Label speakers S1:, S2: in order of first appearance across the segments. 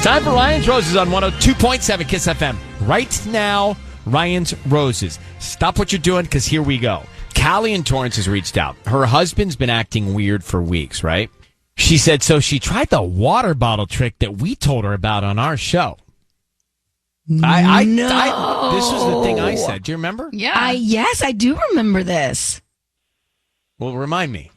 S1: It's time for Ryan's Roses on 102.7 Kiss FM. Right now, Ryan's Roses. Stop what you're doing, because here we go. Callie in Torrance has reached out. Her husband's been acting weird for weeks, right? She said, so she tried the water bottle trick that we told her about on our show.
S2: No.
S1: This was the thing I said. Do you remember?
S2: Yeah. Yes, I do remember this.
S1: Well, remind me.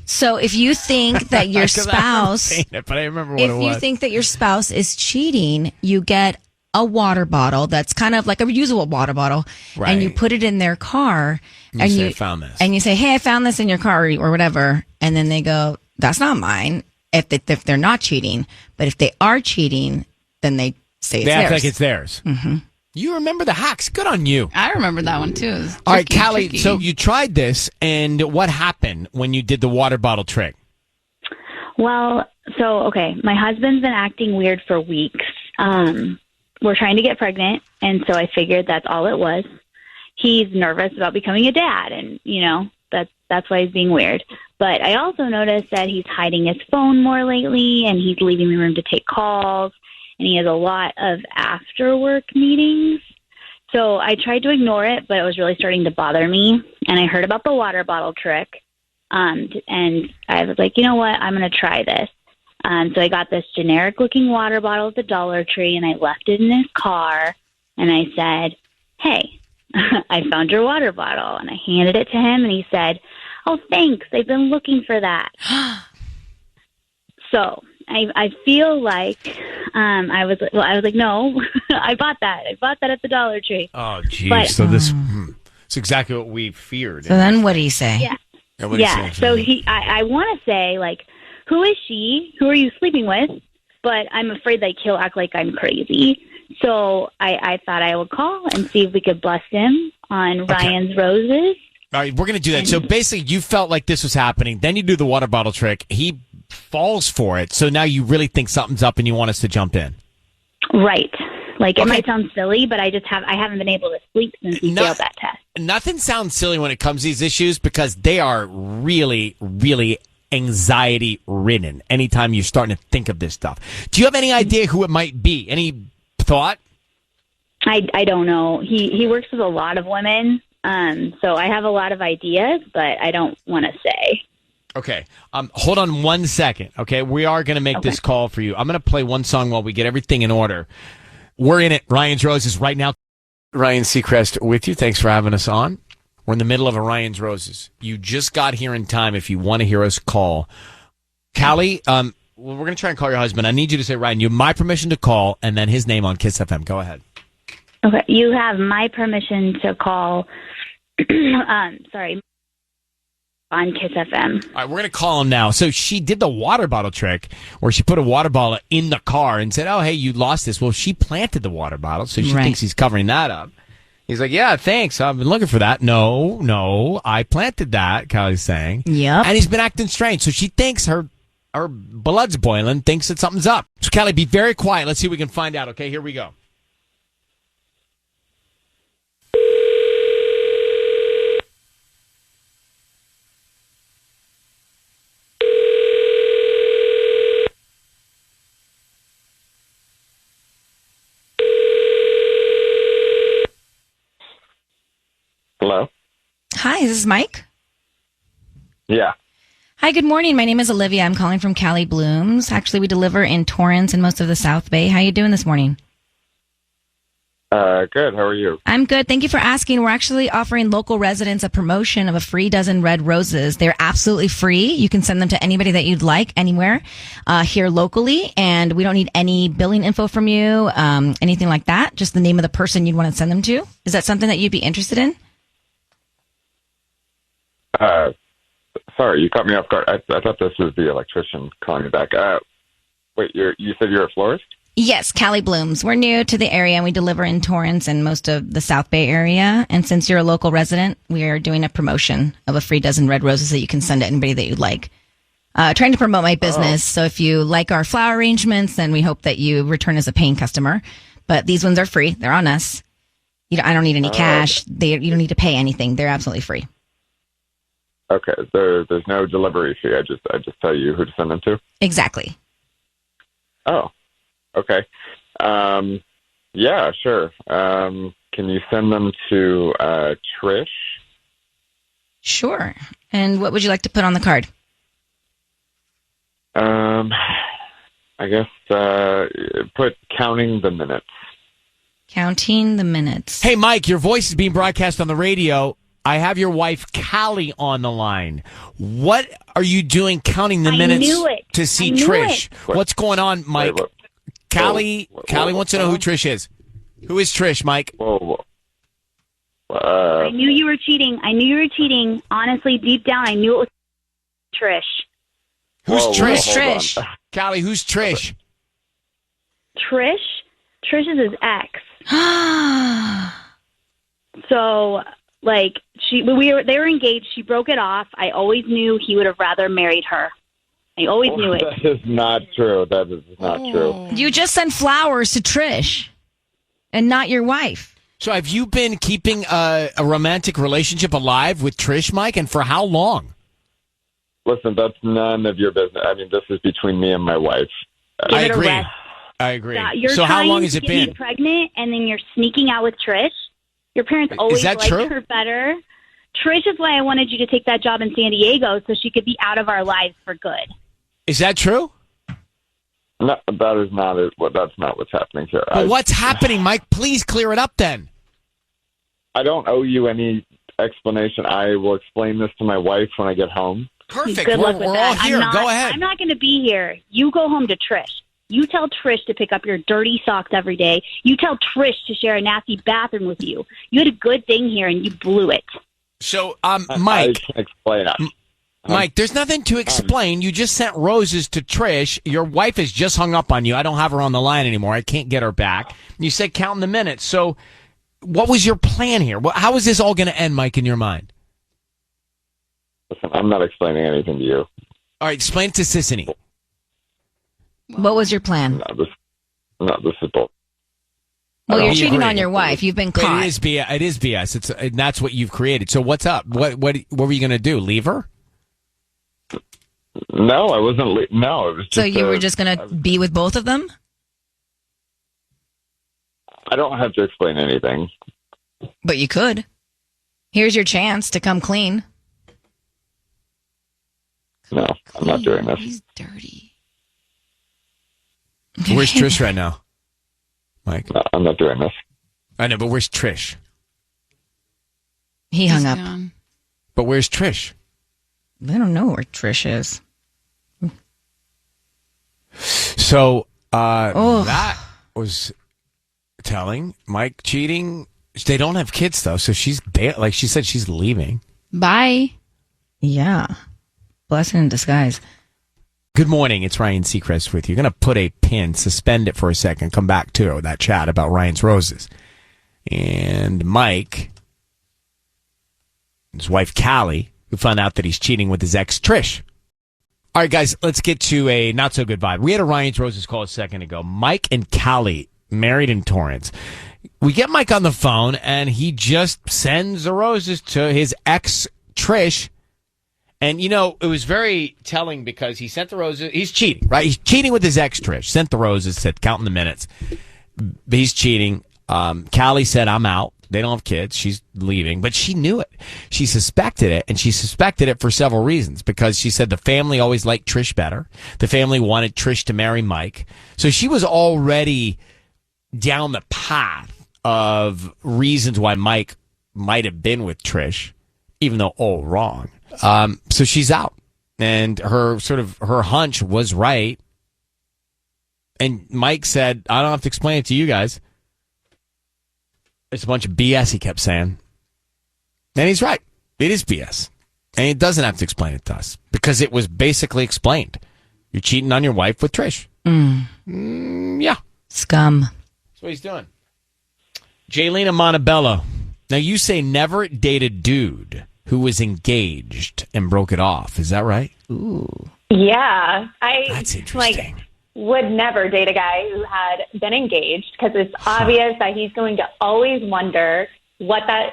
S2: So if you think that your spouse,
S1: but I remember what it was.
S2: If you think that your spouse is cheating, you get a water bottle that's kind of like a reusable water bottle,
S1: right,
S2: and you put it in their car, and
S1: you say, I found this,
S2: and you say, "Hey, I found this in your car," or whatever, and then they go, "That's not mine." If they're not cheating, but if they are cheating, then they say it's theirs.
S1: They act like it's theirs.
S2: Mm-hmm.
S1: You remember the hacks. Good on you.
S3: I remember that one, too.
S1: All right, Callie, so you tried this, and what happened when you did the water bottle trick?
S4: Well, okay, my husband's been acting weird for weeks. We're trying to get pregnant, and so I figured that's all it was. He's nervous about becoming a dad, and, that's why he's being weird. But I also noticed that he's hiding his phone more lately, and he's leaving the room to take calls. And he has a lot of after-work meetings. So I tried to ignore it, but it was really starting to bother me. And I heard about the water bottle trick. And I was like, you know what? I'm going to try this. So I got this generic-looking water bottle at the Dollar Tree, and I left it in his car. And I said, hey, I found your water bottle. And I handed it to him, and he said, oh, thanks. I've been looking for that. So I feel like I was like, no, I bought that. I bought that at the Dollar Tree.
S1: Oh, geez. So this is exactly what we feared.
S2: So then what did he say?
S4: Yeah. So I want to say, like, who is she? Who are you sleeping with? But I'm afraid like he'll act like I'm crazy. So I thought I would call and see if we could bless him on Ryan's Roses.
S1: All right, we're going to do that. So basically, you felt like this was happening. Then you do the water bottle trick. He falls for it. So now you really think something's up and you want us to jump in.
S4: Right. Like, it might sound silly, but I haven't been able to sleep since he failed that test.
S1: Nothing sounds silly when it comes to these issues because they are really, really anxiety-ridden anytime you're starting to think of this stuff. Do you have any idea who it might be? Any thought?
S4: I don't know. He works with a lot of women, so I have a lot of ideas, but I don't want to say.
S1: Okay. Hold on 1 second. Okay. We are going to make this call for you. I'm going to play one song while we get everything in order. We're in it. Ryan's Roses right now. Ryan Seacrest with you. Thanks for having us on. We're in the middle of a Ryan's Roses. You just got here in time if you want to hear us call. Callie, we're going to try and call your husband. I need you to say, Ryan, you have my permission to call and then his name on Kiss FM. Go ahead.
S4: Okay. You have my permission to call. Sorry. On Kiss FM.
S1: All right, we're going to call him now. So she did the water bottle trick where she put a water bottle in the car and said, oh, hey, you lost this. Well, she planted the water bottle, so she thinks he's covering that up. He's like, yeah, thanks. I've been looking for that. No, I planted that, Callie's saying.
S2: Yep.
S1: And he's been acting strange. So she thinks her blood's boiling, thinks that something's up. So, Callie, be very quiet. Let's see if we can find out. Okay, here we go.
S5: Hello?
S2: Hi, is this Mike?
S5: Yeah.
S2: Hi, good morning. My name is Olivia. I'm calling from Cali Blooms. Actually, we deliver in Torrance and most of the South Bay. How you doing this morning?
S5: Good. How are you?
S2: I'm good. Thank you for asking. We're actually offering local residents a promotion of a free dozen red roses. They're absolutely free. You can send them to anybody that you'd like anywhere here locally, and we don't need any billing info from you, anything like that. Just the name of the person you'd want to send them to. Is that something that you'd be interested in?
S5: Sorry, you caught me off guard. I thought this was the electrician calling me back. Wait, you said you're a florist?
S2: Yes, Cali Blooms. We're new to the area, and we deliver in Torrance and most of the South Bay area. And since you're a local resident, we are doing a promotion of a free dozen red roses that you can send to anybody that you'd like. Trying to promote my business. So if you like our flower arrangements, then we hope that you return as a paying customer. But these ones are free. They're on us. I don't need any cash. You don't need to pay anything. They're absolutely free.
S5: Okay, there's no delivery fee. I just tell you who to send them to?
S2: Exactly.
S5: Oh, Okay. Yeah, sure. Can you send them to Trish?
S2: Sure. And what would you like to put on the card?
S5: I guess put counting the minutes.
S2: Counting the minutes.
S1: Hey, Mike, your voice is being broadcast on the radio. I have your wife, Callie, on the line. What are you doing counting the minutes to see Trish? What's going on, Mike?
S5: Wait,
S1: Callie wants to know who Trish is. Who is Trish, Mike?
S5: Whoa.
S4: I knew you were cheating. Honestly, deep down, I knew it was Trish.
S1: Who's Trish?
S2: Trish.
S1: Callie, who's Trish?
S4: Trish is his ex. So, like, they were engaged. She broke it off. I always knew he would have rather married her. I always knew it.
S5: That is not true. That is not true.
S2: You just sent flowers to Trish and not your wife.
S1: So have you been keeping a romantic relationship alive with Trish, Mike, and for how long?
S5: Listen, that's none of your business. I mean, this is between me and my wife.
S1: I
S4: it a
S1: agree.
S4: rest.
S1: I agree.
S4: Yeah, you're
S1: so how long has
S4: trying
S1: it
S4: to get
S1: been?
S4: me pregnant, and then you're sneaking out with Trish. Your parents always
S1: that
S4: liked
S1: true?
S4: her better. Trish is why I wanted you to take that job in San Diego so she could be out of our lives for good.
S1: Is that true?
S5: No, that is not it. Well, that's not what's happening here.
S1: Well, what's happening, Mike? Please clear it up then.
S5: I don't owe you any explanation. I will explain this to my wife when I get home.
S1: Perfect.
S4: Good luck
S1: We're
S4: with
S1: all
S4: that.
S1: here. Go ahead.
S4: I'm not going to be here. You go home to Trish. You tell Trish to pick up your dirty socks every day. You tell Trish to share a nasty bathroom with you. You had a good thing here, and you blew it.
S1: So,
S5: I
S1: Mike,
S5: can't explain it.
S1: Mike, there's nothing to explain. You just sent roses to Trish. Your wife has just hung up on you. I don't have her on the line anymore. I can't get her back. You said counting the minutes. So what was your plan here? How is this all going to end, Mike, in your mind?
S5: Listen, I'm not explaining anything to you.
S1: All right, explain it to Sissany.
S2: What was your plan?
S5: No, this is bull.
S2: Well, you're
S1: You
S2: cheating
S1: agree.
S2: on your wife. You've been caught.
S1: It is BS. It is BS. And that's what you've created. So what's up? What were you going to do? Leave her?
S5: No, I wasn't. No, it was just.
S2: So you were just going to be with both of them?
S5: I don't have to explain anything.
S2: But you could. Here's your chance to come clean.
S5: No, I'm not doing this.
S2: He's dirty.
S1: Where's Trish right now, Mike?
S5: No, I'm not doing this.
S1: I know, but where's Trish?
S2: He hung up.
S3: Gone.
S1: But where's Trish?
S2: I don't know where Trish is.
S1: So that was telling. Mike cheating. They don't have kids though, so she's like she said she's leaving.
S3: Bye.
S2: Yeah. Blessing in disguise.
S1: Good morning. It's Ryan Seacrest with you. Going to put a pin, suspend it for a second, come back to that chat about Ryan's roses. And Mike, his wife Callie, who found out that he's cheating with his ex Trish. All right, guys, let's get to a not so good vibe. We had a Ryan's Roses call a second ago. Mike and Callie, married in Torrance. We get Mike on the phone, and he just sends the roses to his ex Trish. And, you know, it was very telling because he sent the roses. He's cheating, right? He's cheating with his ex, Trish. Sent the roses, said, counting the minutes. He's cheating. Callie said, I'm out. They don't have kids. She's leaving. But she knew it. She suspected it, and she suspected it for several reasons. Because she said the family always liked Trish better. The family wanted Trish to marry Mike. So she was already down the path of reasons why Mike might have been with Trish, even though all wrong. So she's out, and her hunch was right. And Mike said, I don't have to explain it to you guys. It's a bunch of BS, he kept saying. And he's right. It is BS. And he doesn't have to explain it to us because it was basically explained. You're cheating on your wife with Trish. Yeah.
S2: Scum.
S1: That's what he's doing. Jaylena Montebello. Now, you say never date a dude who was engaged and broke it off. Is that right?
S2: Ooh.
S6: Yeah,
S1: That's interesting.
S6: would never date a guy who had been engaged because it's obvious that he's going to always wonder what that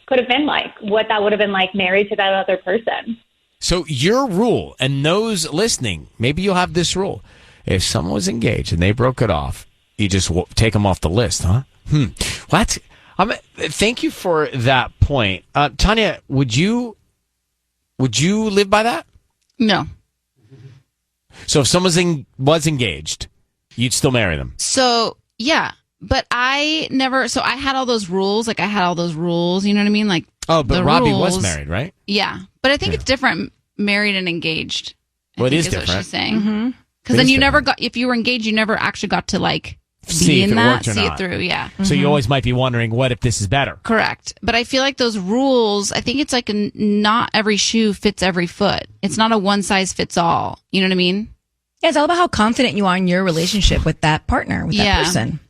S6: could have been like, what that would have been like married to that other person.
S1: So your rule, and those listening, maybe you'll have this rule. If someone was engaged and they broke it off, you just take them off the list, huh? Well, thank you for that point. Tanya, would you live by that?
S3: No.
S1: So if someone was engaged, you'd still marry them?
S3: So, yeah. But I never, so I had all those rules. Like, I had all those rules, you know what I mean? Like,
S1: oh, but Robbie
S3: rules,
S1: was married, right?
S3: Yeah. But I think it's different, married and engaged.
S1: Well, it is
S3: different. What she's saying.
S2: Mm-hmm.
S3: Because then you never got, if you were engaged, you never actually got to like
S1: see if it worked or
S3: see
S1: not.
S3: it through. Yeah.
S1: So you always might be wondering, what if this is better?
S3: Correct. But I feel like those rules, I think it's like not every shoe fits every foot. It's not a one size fits all. You know what I mean?
S2: Yeah, it's all about how confident you are in your relationship with that partner, with that person.